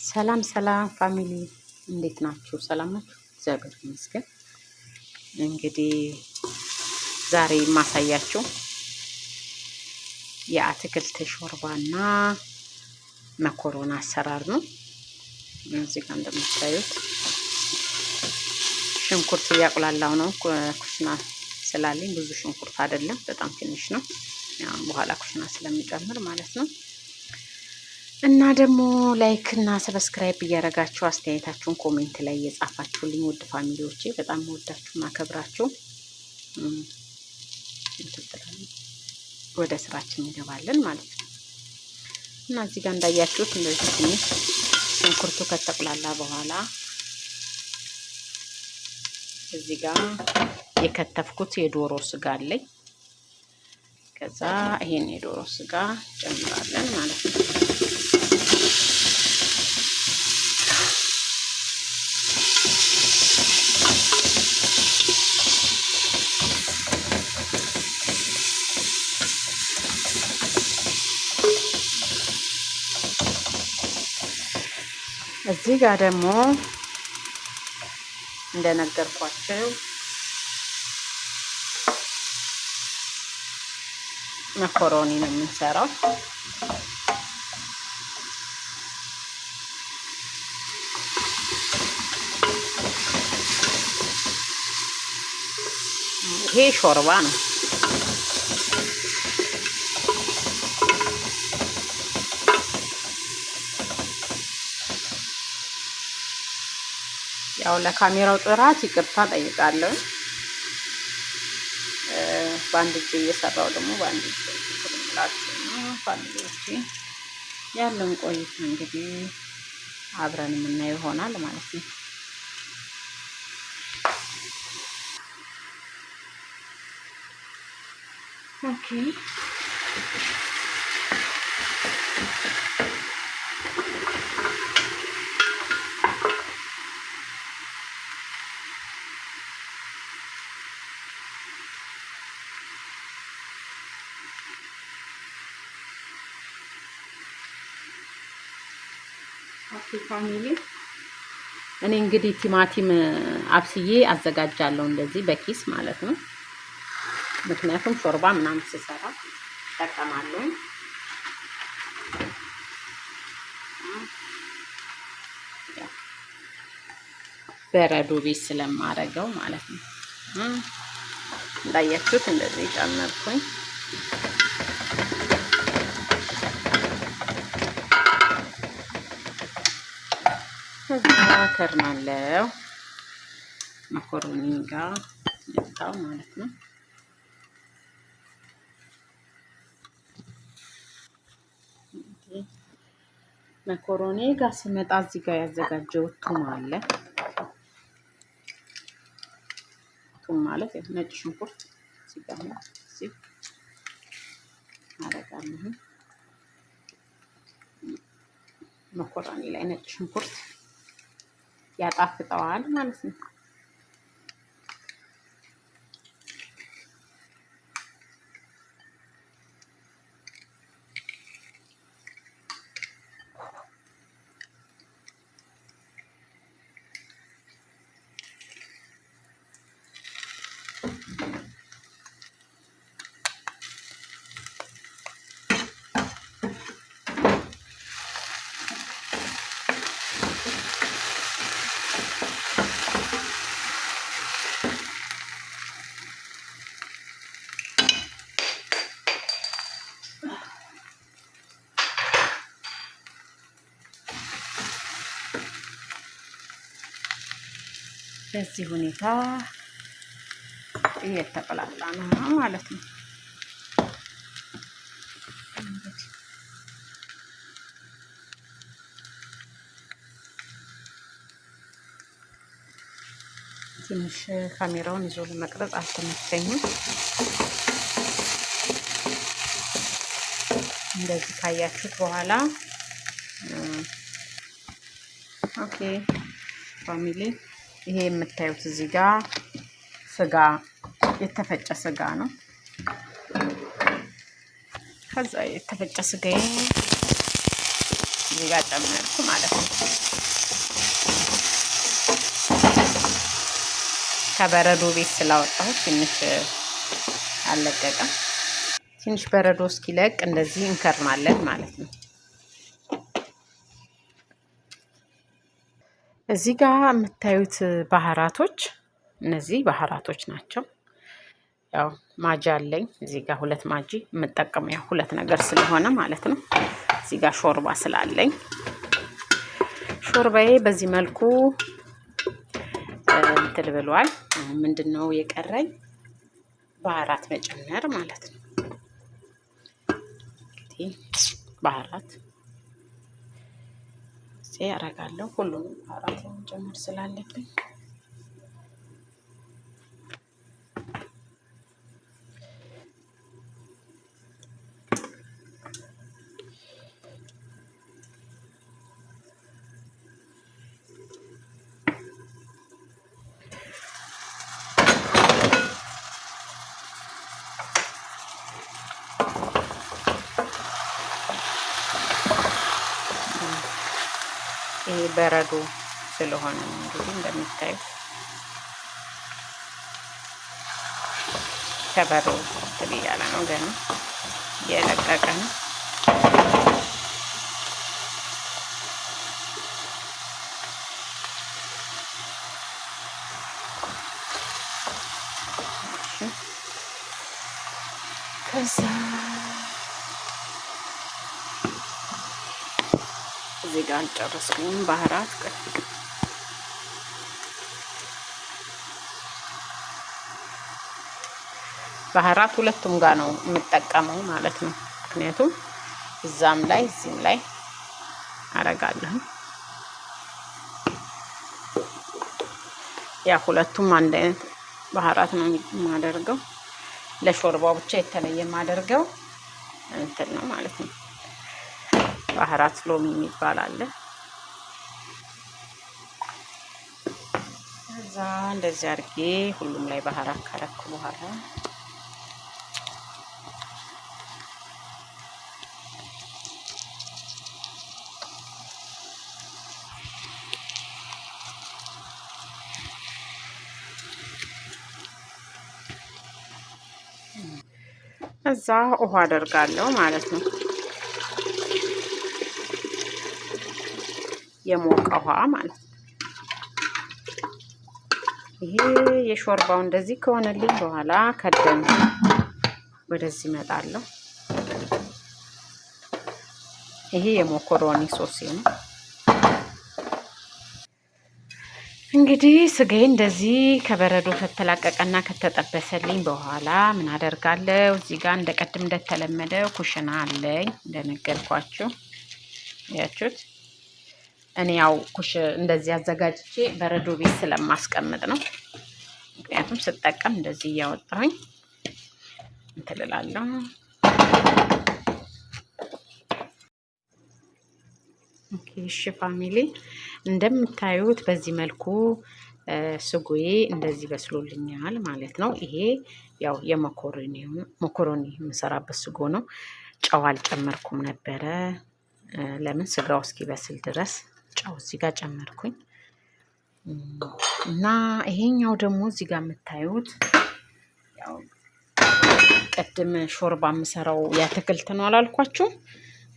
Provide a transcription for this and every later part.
ሰላም ሰላም ፋሚሊ እንዴት ናችሁ? ሰላም ናችሁ? እግዚአብሔር ይመስገን። እንግዲህ ዛሬ ማሳያችሁ የአትክልት ሾርባና መኮሮኒ አሰራር ነው። እዚህ ጋር እንደምታዩት ሽንኩርት እያቁላላው ነው። ኩሽና ስላለኝ ብዙ ሽንኩርት አይደለም፣ በጣም ትንሽ ነው። ያው በኋላ ኩሽና ስለሚጨምር ማለት ነው። እና ደግሞ ላይክ እና ሰብስክራይብ እያደረጋችሁ አስተያየታችሁን ኮሜንት ላይ እየጻፋችሁልኝ ውድ ፋሚሊዎቼ በጣም ወዳችሁ ማከብራችሁ። ወደ ስራችን እንገባለን ማለት ነው። እና እዚህ ጋር እንዳያችሁት እንደዚህ ትንሽ ሽንኩርቱ ከተቁላላ በኋላ እዚህ ጋር የከተፍኩት የዶሮ ስጋ አለኝ። ከዛ ይሄን የዶሮ ስጋ ጨምራለን ማለት ነው። እዚህ ጋር ደግሞ እንደነገርኳችሁ መኮሮኒ ነው የምንሰራው። ይሄ ሾርባ ነው። ያው ለካሜራው ጥራት ይቅርታ ጠይቃለሁ። በአንድ እጄ እየሰራው ደግሞ በአንድ እጄ ተቀምላችሁ ነው ፋሚሊዎቼ። ያለን ቆይታ እንግዲህ አብረን የምናየው ይሆናል ማለት ነው። ኦኬ ፋሚሊ እኔ እንግዲህ ቲማቲም አብስዬ አዘጋጃለሁ እንደዚህ በኪስ ማለት ነው። ምክንያቱም ሾርባ ምናምን ስሰራ ተጠቀማለሁ። በረዶ ቤት ስለማረገው ማለት ነው። እንዳያችሁት እንደዚህ ጨመርኩኝ። ከዛ ከርናለው መኮሮኒ ጋር መጣው ማለት ነው። መኮሮኒ ጋር ስመጣ እዚህ ጋር ያዘጋጀው ቱም አለ። ቱም ማለት ነጭ ሽንኩርት እዚህ ጋር ነው። እዚህ አረጋለሁ መኮሮኒ ላይ ነጭ ሽንኩርት ያጣፍጠዋል ማለት ነው። በዚህ ሁኔታ እየተቀላቀለ ነው ማለት ነው። ትንሽ ካሜራውን ይዞ ለመቅረጽ አልተመቸኝም። እንደዚህ ካያችሁት በኋላ ኦኬ ፋሚሊ ይሄ የምታዩት እዚህ ጋር ስጋ የተፈጨ ስጋ ነው። ከዛ የተፈጨ ስጋዬ እዚህ ጋር ጨመርኩ ማለት ነው። ከበረዶ ቤት ስላወጣሁት ትንሽ አልለቀቀም። ትንሽ በረዶ እስኪለቅ እንደዚህ እንከርማለን ማለት ነው። እዚህ ጋር የምታዩት ባህራቶች እነዚህ ባህራቶች ናቸው። ያው ማጂ አለኝ እዚህ ጋር 2 ማጂ የምጠቀመው ያው 2 ነገር ስለሆነ ማለት ነው። እዚህ ጋር ሾርባ ስላለኝ ሾርባዬ በዚህ መልኩ እንትን ብሏል። ምንድነው የቀረኝ? ባህራት መጨመር ማለት ነው። እንግዲህ ባህራት ያረጋለሁ ሁሉንም ባህራት መጨመር ስላለብኝ ይሄ በረዶ ስለሆነ እንግዲህ እንደምታዩት ከበረዶ እያለ ነው፣ ገና እየለቀቀ ነው። ከዛ እዚህ ጋር አልጨረስኩም ባህራት ባህራት ሁለቱም ጋር ነው የምጠቀመው ማለት ነው። ምክንያቱም እዛም ላይ እዚህም ላይ አረጋለሁ። ያ ሁለቱም አንድ አይነት ባህራት ነው የማደርገው። ለሾርባው ብቻ የተለየ የማደርገው እንትን ነው ማለት ነው። ባህራት ሎሚ የሚባል አለ። እዛ እንደዚህ አድርጌ ሁሉም ላይ ባህራት ካረኩ በኋላ እዛ ውሃ አደርጋለሁ ማለት ነው። የሞቀ ውሃ ማለት ነው። ይሄ የሾርባው እንደዚህ ከሆነልኝ በኋላ ከደን ወደዚህ እመጣለሁ። ይሄ የሞኮሮኒ ሶስ ነው። እንግዲህ ስጋዬ እንደዚህ ከበረዶ ከተላቀቀና ከተጠበሰልኝ በኋላ ምን አደርጋለሁ? እዚህ ጋር እንደቀድም እንደተለመደው ኩሽና አለኝ እንደነገርኳችሁ ያችሁት። እኔ ያው እንደዚህ አዘጋጅቼ በረዶ ቤት ስለማስቀምጥ ነው። ምክንያቱም ስጠቀም እንደዚህ እያወጣሁኝ እንትን እላለሁ። ኦኬ እሺ ፋሚሊ እንደምታዩት በዚህ መልኩ ስጎዬ እንደዚህ በስሎልኛል ማለት ነው። ይሄ ያው የሞኮሮኒ የምሰራበት ስጎ ነው። ጨው አልጨመርኩም ነበረ። ለምን ስጋው እስኪበስል ድረስ ጨው እዚህ ጋር ጨመርኩኝ እና ይሄኛው ደግሞ እዚህ ጋር የምታዩት ያው ቅድም ሾርባ የምሰራው ያትክልት ነው አላልኳችሁ?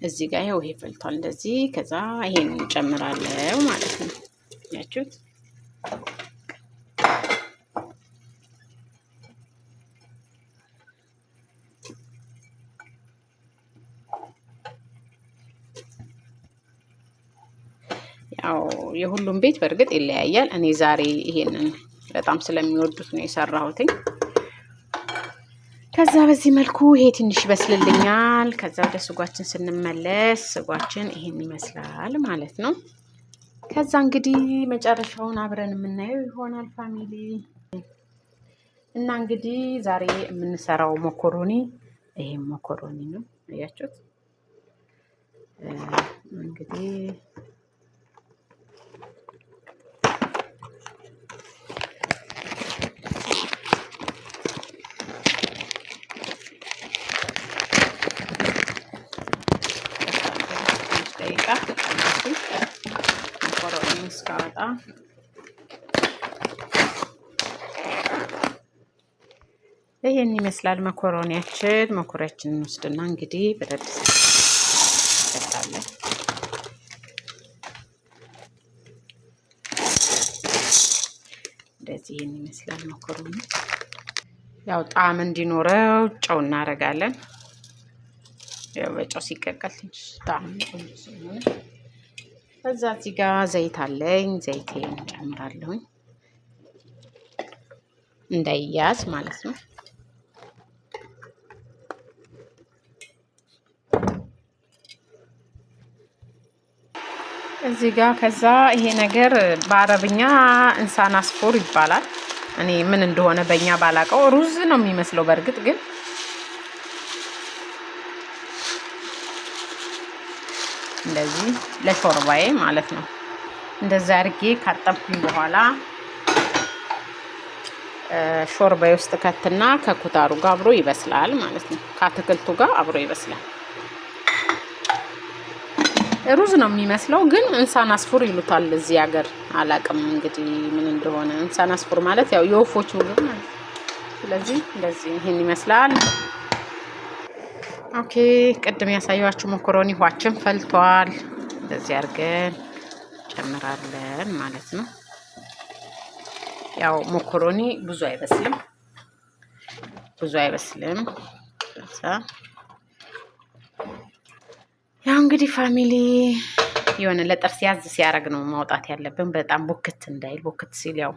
እዚህ ጋር ይሄ ፈልቷል እንደዚህ። ከዛ ይሄን እንጨምራለን ማለት ነው። ያችሁት ያው የሁሉም ቤት በእርግጥ ይለያያል። እኔ ዛሬ ይሄንን በጣም ስለሚወዱት ነው የሰራሁትኝ። ከዛ በዚህ መልኩ ይሄ ትንሽ ይበስልልኛል። ከዛ ወደ ስጓችን ስንመለስ ስጓችን ይሄን ይመስላል ማለት ነው። ከዛ እንግዲህ መጨረሻውን አብረን የምናየው ይሆናል ፋሚሊ። እና እንግዲህ ዛሬ የምንሰራው ሞኮሮኒ ይሄን ሞኮሮኒ ነው። አያችሁት እንግዲህ ሳወጣ ይሄን ይመስላል መኮሮኒያችን። መኮሮኒያችንን እንወስድና እንግዲህ ብረት ድስት እንከታለን። እንደዚህ ይሄን ይመስላል መኮሮኒ። ያው ጣዕም እንዲኖረው ጨው እናደርጋለን። ያው በጨው ሲቀቀል ትንሽ ጣዕም ቆንጆ ስለሆነ ከዛ እዚህ ጋር ዘይት አለኝ። ዘይቴን ጨምራለሁኝ እንዳይያዝ ማለት ነው። እዚህ ጋር ከዛ ይሄ ነገር በአረብኛ እንሳን አስፎር ይባላል። እኔ ምን እንደሆነ በእኛ ባላቀው ሩዝ ነው የሚመስለው። በእርግጥ ግን እንደዚህ ለሾርባዬ ማለት ነው። እንደዛ አድርጌ ካጠብኩኝ በኋላ ሾርባዬ ውስጥ ከትና ከኩታሩ ጋር አብሮ ይበስላል ማለት ነው። ከአትክልቱ ጋር አብሮ ይበስላል። ሩዝ ነው የሚመስለው ግን እንሳን አስፉር ይሉታል እዚህ ሀገር። አላቅም እንግዲህ ምን እንደሆነ። እንሳን አስፉር ማለት ያው የወፎች ምግብ ማለት። ስለዚህ እንደዚህ ይሄን ይመስላል። ኦኬ ቅድም ያሳየኋችሁ መኮሮኒ ውሃችን ፈልቷል። እንደዚህ አድርገን ጨምራለን ማለት ነው። ያው መኮሮኒ ብዙ አይበስልም ከዛ ያው እንግዲህ ፋሚሊ የሆነ ለጥርስ ያዝ ሲያደርግ ነው ማውጣት ያለብን። በጣም ቦክት እንዳይል። ቦክት ሲል ያው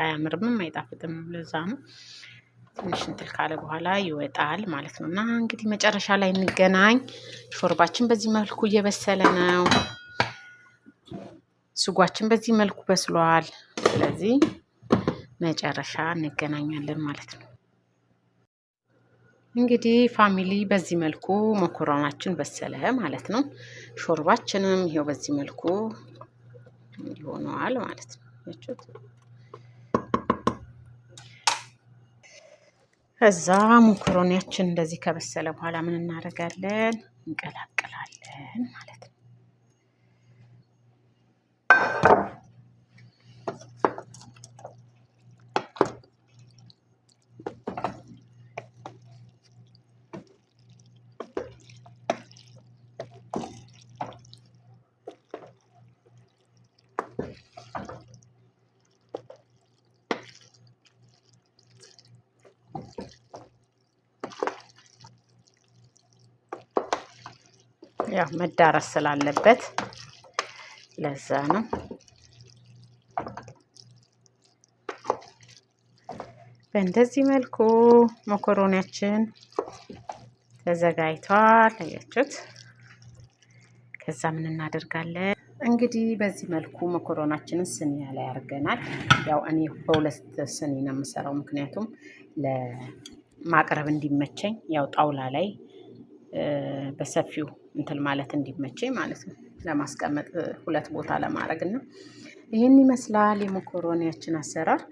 አያምርም አይጣፍጥም። ለዛ ነው ትንሽ እንትን ካለ በኋላ ይወጣል ማለት ነው። እና እንግዲህ መጨረሻ ላይ እንገናኝ። ሾርባችን በዚህ መልኩ እየበሰለ ነው። ስጓችን በዚህ መልኩ በስሏል። ስለዚህ መጨረሻ እንገናኛለን ማለት ነው። እንግዲህ ፋሚሊ በዚህ መልኩ መኮረናችን በሰለ ማለት ነው። ሾርባችንም ይሄው በዚህ መልኩ ይሆናል ማለት ነው። ከዛ መኮረኒያችን እንደዚህ ከበሰለ በኋላ ምን እናደርጋለን? እንቀላቅላለን ማለት ነው። ያው መዳረስ ስላለበት ለዛ ነው። በእንደዚህ መልኩ መኮረኒያችን ተዘጋጅቷል። አያችሁት? ከዛ ምን እናደርጋለን እንግዲህ በዚህ መልኩ መኮረናችንን ስኒያ ላይ አድርገናል። ያው እኔ በሁለት ስኒ ነው የምሰራው፣ ምክንያቱም ለማቅረብ እንዲመቸኝ ያው ጣውላ ላይ በሰፊው እንትን ማለት እንዲመቸኝ ማለት ነው፣ ለማስቀመጥ ሁለት ቦታ ለማድረግ እና ይሄን ይመስላል የመኮረኒያችን አሰራር።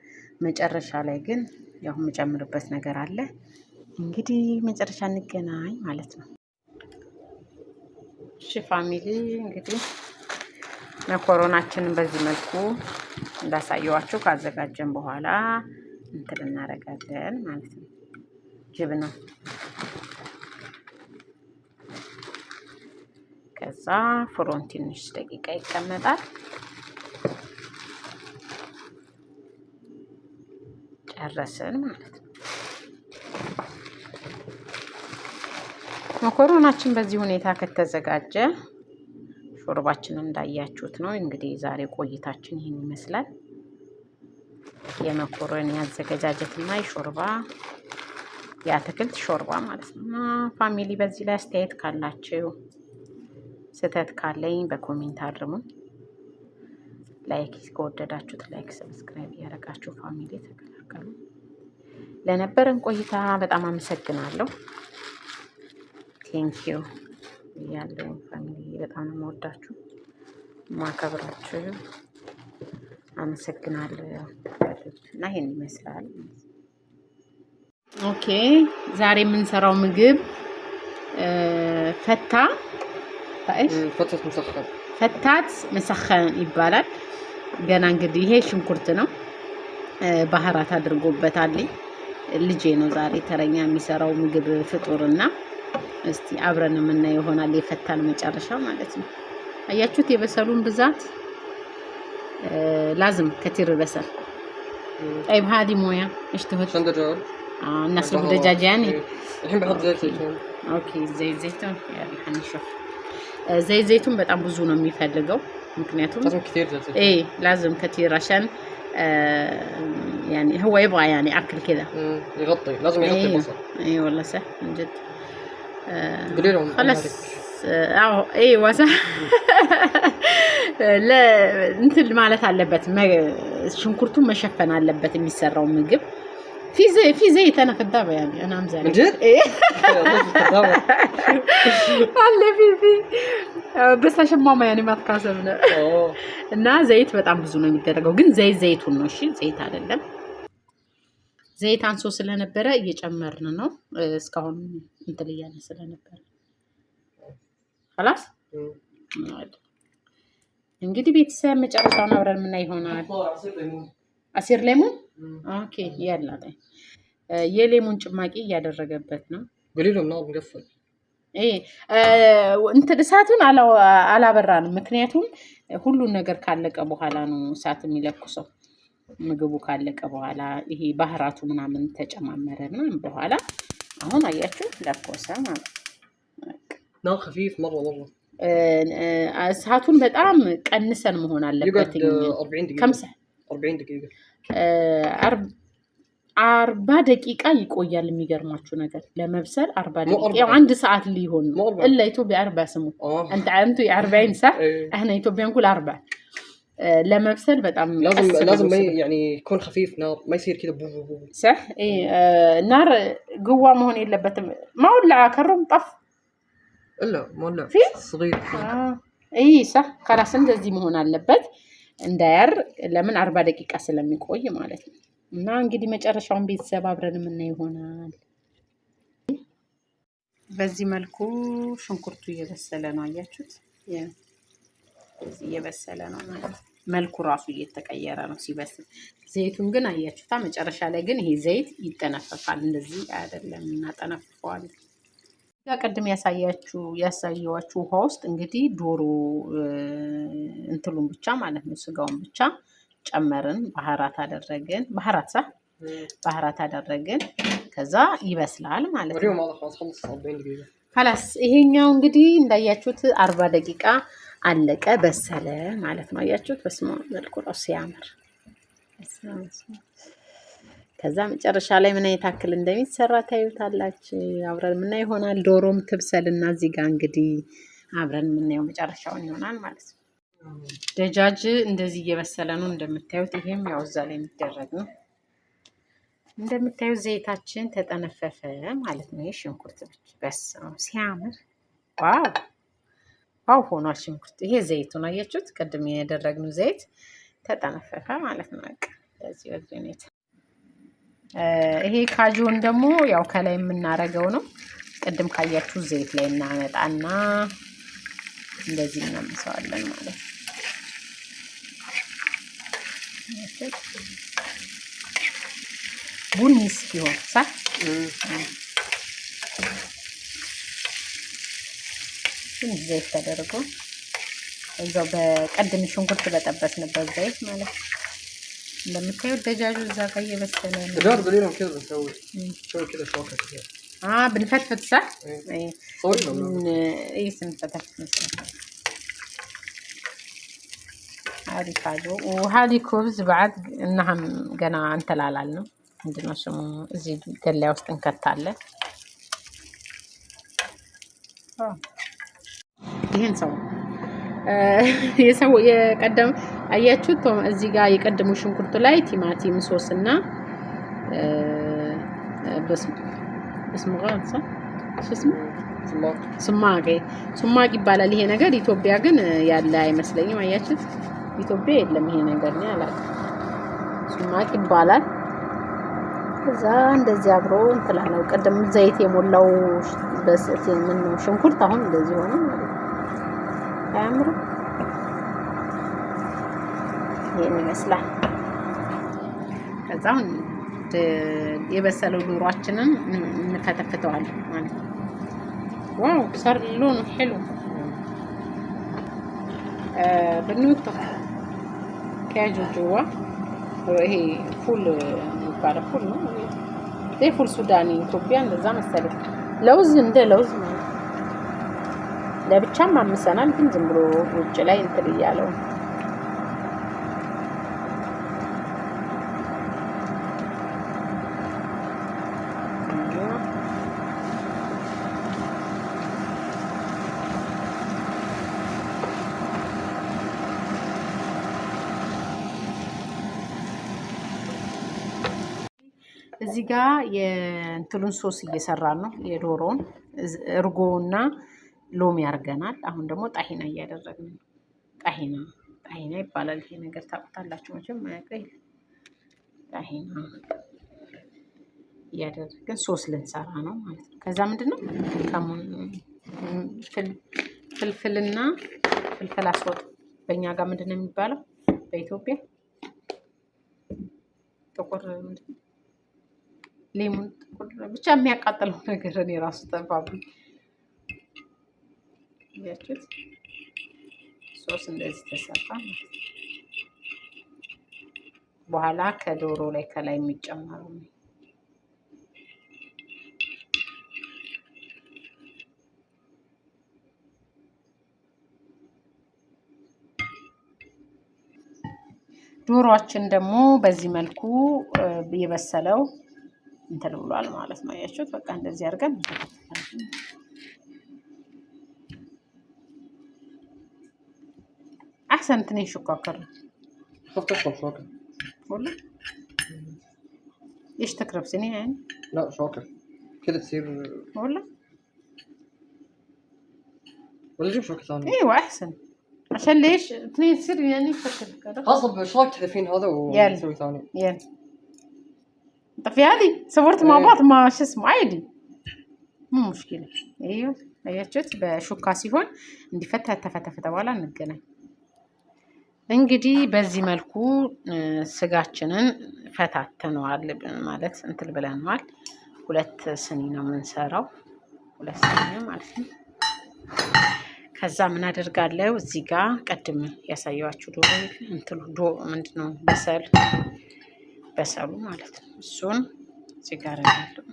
መጨረሻ ላይ ግን ያው የምጨምርበት ነገር አለ። እንግዲህ መጨረሻ እንገናኝ ማለት ነው። እሺ ፋሚሊ እንግዲህ መኮረናችንን በዚህ መልኩ እንዳሳየዋችሁ ካዘጋጀን በኋላ እንትን እናደርጋለን ማለት ነው። ጅብና ከዛ ፍሮን ትንሽ ደቂቃ ይቀመጣል። ጨረስን ማለት ነው። መኮረናችን በዚህ ሁኔታ ከተዘጋጀ ሾርባችንን እንዳያችሁት ነው። እንግዲህ ዛሬ ቆይታችን ይህን ይመስላል። የመኮረኒ አዘገጃጀትና የሾርባ የአትክልት ሾርባ ማለት ነው። እና ፋሚሊ በዚህ ላይ አስተያየት ካላችሁ ስህተት ካለኝ በኮሜንት አድርሙን። ላይክ ከወደዳችሁት ላይክ፣ ሰብስክራይብ ያደረጋችሁ ፋሚሊ ተቀላቀሉ። ለነበረን ቆይታ በጣም አመሰግናለሁ። ቴንኪዩ ያለው ፋሚሊ በጣም ነው የምወዳችሁ ማከብራችሁ። አመሰግናለሁ። እና ይሄን ይመስላል። ኦኬ ዛሬ የምንሰራው ምግብ ፈታት መሰኸን ይባላል። ገና እንግዲህ ይሄ ሽንኩርት ነው ባህራት አድርጎበታል። ልጄ ነው ዛሬ ተረኛ የሚሰራው ምግብ ፍጡርና እስቲ አብረን የምናየው ይሆናል የፈታን መጨረሻ ማለት ነው። አያችሁት የበሰሉን ብዛት لازم كثير بصل. طيب هذه مويه ايش تبغى؟ عشان دجاج. نسلق دجاج يعني. الحين بحط زيت زيتون. اوكي زيت زيتون يلا حنشوف. زيت زيتون በጣም ብዙ ነው የሚፈልገው ምክንያቱም لازم كثير زيت زيتون. ايه لازم كثير عشان يعني هو يبغى يعني اكل كذا. يغطي لازم يغطي البصل. اي والله صح من جد. قولي لهم خلاص ايوه صح. لا እንትን ማለት አለበት ሽንኩርቱን መሸፈን አለበት የሚሰራው ምግብ في زيت انا كدابه يعني انا مزاري من جد؟ ايه አለ في بس عشان ماما يعني ما تكاسبنا እና ዘይት በጣም ብዙ ነው የሚደረገው ግን ዘይቱን ነው እሺ ዘይት አይደለም ዘይት አንሶ ስለነበረ እየጨመርን ነው እስካሁን እንትን እያለ ስለነበረ خلاص እንግዲህ ቤተሰብ መጨረሻውን አብረን ምን ይሆናል አሲር ሌሞን ኦኬ ያላለ የሌሞን ጭማቂ እያደረገበት ነው قولي ነው እንገፈል እንትን እሳቱን አላበራንም ምክንያቱም ሁሉን ነገር ካለቀ በኋላ ነው እሳት የሚለኩሰው ምግቡ ካለቀ በኋላ ይሄ ባህራቱ ምናምን ተጨማመረና በኋላ አሁን አያችሁ ለኮሰ ማለት ነው خفيف مره እሳቱን በጣም ቀንሰን መሆን አለበት 40 دقيقة 40 ደቂቃ ይቆያል የሚገርማችሁ ነገር ለመብሰል 40 ደቂቃ ያው አንድ ሰዓት ሊሆን ነው الا ኢትዮጵያ 40 ስሙ انت 40 ساعه احنا ኢትዮጵያ نقول 40 ለመብሰል በጣም لازم ما يعني يكون خفيف نار ما يصير كذا بو صح اي نار جوا መሆን የለበትም ማውላ ከሩም ጠፍ الا مولع صغير اي صح خلاص እንደዚህ መሆን አለበት እንዳያር ለምን 40 ደቂቃ ስለሚቆይ ማለት ነው እና እንግዲህ መጨረሻውን ቤተሰብ አብረን ምን ይሆናል በዚህ መልኩ ሽንኩርቱ እየበሰለ ነው አያችሁት እዚህ እየበሰለ ነው ማለት መልኩ ራሱ እየተቀየረ ነው ሲበስል ዘይቱን ግን አያችሁታ መጨረሻ ላይ ግን ይሄ ዘይት ይጠነፈፋል እንደዚህ አይደለም እናጠነፍፈዋለን ቀደም ያሳየዋችሁ ውሃ ውስጥ እንግዲህ ዶሮ እንትሉን ብቻ ማለት ነው ስጋውን ብቻ ጨመርን ባህራት አደረግን ከዛ ይበስላል ማለት ነው خلاص ይሄኛው እንግዲህ እንዳያችሁት 40 ደቂቃ አለቀ በሰለ ማለት ነው አያችሁት በስመ መልኩ ራሱ ያምር ከዛ መጨረሻ ላይ ምን አይታክል እንደሚሰራ ታዩታላችሁ አብረን ምን ይሆናል ዶሮም ትብሰልና እዚህ ጋር እንግዲህ አብረን ምን ነው መጨረሻውን ይሆናል ማለት ነው ደጃጅ እንደዚህ እየበሰለ ነው እንደምታዩት ይሄም ያው እዛ ላይ የሚደረግ ነው እንደምታዩት ዘይታችን ተጠነፈፈ ማለት ነው ሽንኩርት በስ ሲያምር ዋው ሆኗል ሽንኩርት ይሄ ዘይቱን አያችሁት ቀደም ያደረግነው ዘይት ተጠነፈፈ ማለት ነው በቃ ለዚህ ወዲኔት ይሄ ካጆን ደግሞ ያው ከላይ የምናረገው ነው ቀደም ካያችሁ ዘይት ላይ እናመጣና እንደዚህ እናምሰዋለን ማለት ነው ቡኒ እስኪሆን صح ዘይት ተደርጎ እዛው በቀደም ሽንኩርት በጠበስንበት ዘይት ማለት ነው እንደምታዩት ደጃጁ እዛ ጋር እየበሰለ ነው دجاج قليلهم كذا بنسوي كذا شوكه كذا بنفتفت صح اي سنفتفت هذه كاجو وهذه كوبز بعد انها قنا انتلالالنا عندنا سمو እዚህ ገላ ውስጥ እንከታለን ይሄን ሰው የቀደም አያችሁት እዚህ ጋር የቀደሙ ሽንኩርቱ ላይ ቲማቲም ሶስና በስሙጋን صح ሱማቅ ይባላል ይሄ ነገር ኢትዮጵያ ግን ያለ አይመስለኝም አያችሁት ኢትዮጵያ የለም ይሄ ነገር ነው ያላል ሱማቅ ይባላል ከዛ እንደዚህ አብሮ እንትላለው ቀደም ዘይት የሞላው በስት ምን ነው ሽንኩርት አሁን እንደዚህ ሆነ አያምሩ ይሄን ይመስላል። ከዛው የበሰለው ዶሯችንን እንፈተፍተዋለን ማለት ነው። ዋው صار لونه حلو بنوته كاجو جوا ይሄ ፉል የሚባለው ፉል ነው። ይሄ ፉል ሱዳኒ ኢትዮጵያ እንደዛ መሰለኝ። ለውዝ እንደ ለውዝ ነው። ለብቻም አምሰናል፣ ግን ዝም ብሎ ውጭ ላይ እንትን እያለው እዚህ ጋር የእንትሉን ሶስ እየሰራን ነው። የዶሮውን እርጎና ሎሚ አድርገናል። አሁን ደግሞ ጣሂና እያደረግን ነው። ጣሂና ይባላል ይሄ ነገር ታውቁታላችሁ መቼም አያውቅም። ጣሂና እያደረግን ሶስ ልንሰራ ነው ማለት ነው። ከዛ ምንድነው ፍልፍልና ፍልፍል አስወጥ በእኛ ጋር ምንድነው የሚባለው? በኢትዮጵያ ጥቁር ሌሞን ብቻ የሚያቃጥለው ነገር እኔ ራሱ ጠፋብኝ። ያችሁት ሶስ እንደዚህ ተሰራ። በኋላ ከዶሮ ላይ ከላይ የሚጨመረው ነው። ዶሮአችን ደግሞ በዚህ መልኩ የበሰለው እንትን ብሏል ማለት ነው። ያያችሁት በቃ እንደዚህ አድርገን احسن تنين شكاكر خف تشرب شوكة والله ايش تكرب سنين يعني؟ لا شوكة كده تصير والله ولا جيب شوكة ثانية. ايوه احسن عشان ليش اثنين تصير يعني فكر خلاص ايش رايك تحذفين هذا ونسوي ثاني؟ يلا طب في هذه صورت مع بعض ما شو اسمه عادي مو مشكلة. ايوه አያችሁት በሹካ ሲሆን እንዲፈታ ተፈተፈተ በኋላ እንገናኝ። እንግዲህ በዚህ መልኩ ስጋችንን ፈታተነዋል ማለት እንትን ብለናል። 2 ስኒ ነው የምንሰራው፣ 2 ስኒ ማለት ነው። ከዛ ምን አደርጋለሁ እዚህ ጋር ቀድም ያሳየዋችሁ ዶሮ እንትሉ ምንድነው በሰሉ ማለት ነው። እሱን እዚህ ጋር አደርጋለሁ።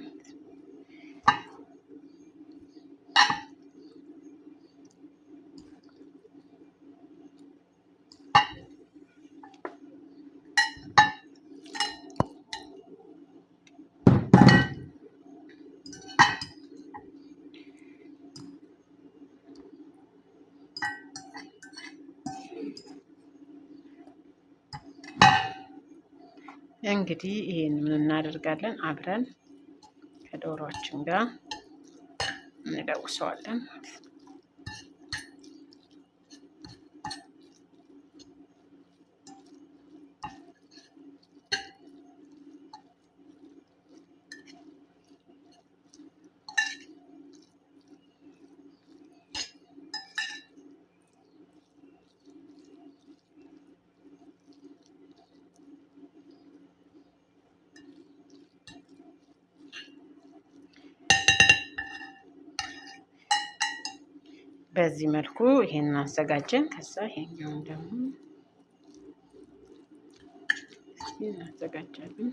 እንግዲህ ይሄን ምን እናደርጋለን አብረን ከዶሮአችን ጋር እንለውሰዋለን ማለት ነው። በዚህ መልኩ ይሄን አዘጋጀን። ከዛ ይሄኛውን ደግሞ እናዘጋጃለን።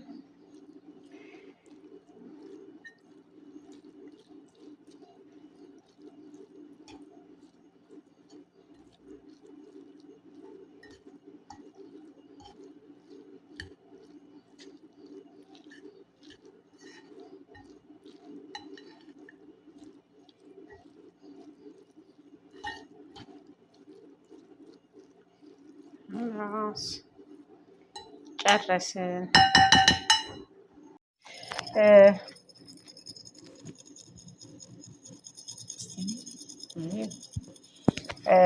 ጨረስን።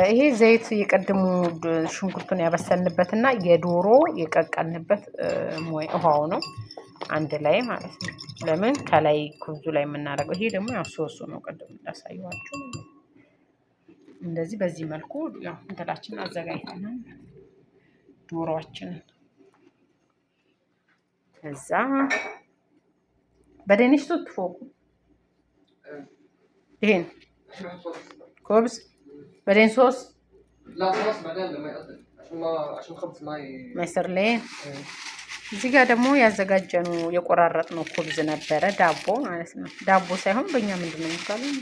ይሄ ዘይት የቀድሙ ሽንኩርቱን ያበሰልንበትና የዶሮ የቀቀልንበት ውሃው ነው አንድ ላይ ማለት ነው። ለምን ከላይ ኩብዙ ላይ የምናደርገው ይሄ ደግሞ ያው ሶሱ ነው። ቀድም እንዳሳየዋችሁ እንደዚህ በዚህ መልኩ ያው እንትላችን አዘጋጅተናል። ዶሮዋችንን ከዛ بدينش تطفوا دهن خبز بعدين صوص لا خلاص بعدين لما يقدم عشان الخبز ما يصير لين እዚህ ጋር ደግሞ ያዘጋጀነው የቆራረጥነው ኩብዝ ነበረ ዳቦ ማለት ነው። ዳቦ ሳይሆን በእኛ ምንድን ነው የሚባለው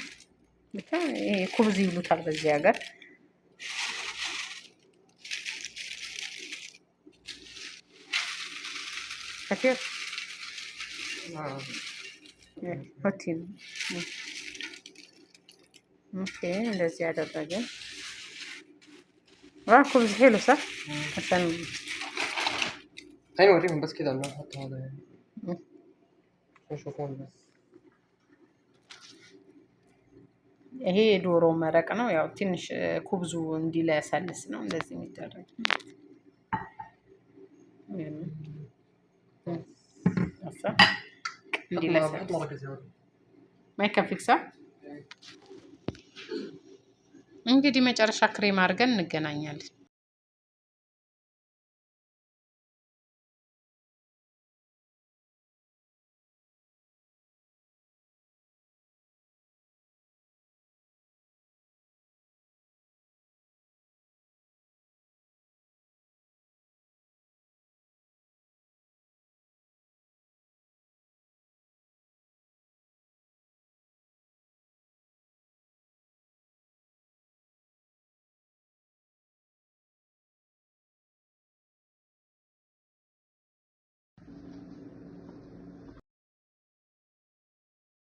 ብቻ ይሄ ኩብዝ ይሉታል በዚህ ሀገር። ከፊር ሆቲን ኦኬ እንደዚህ ያደረገ ኩብዝ ሄሎ صح عشان خليني اوريهم بس كده انه نحط هذا يعني يشوفون بس ይሄ የዶሮ መረቅ ነው። ያው ትንሽ ኩብዙ እንዲለሰልስ ነው እንደዚህ የሚደረግ እንግዲህ መጨረሻ ክሬም አድርገን እንገናኛለን።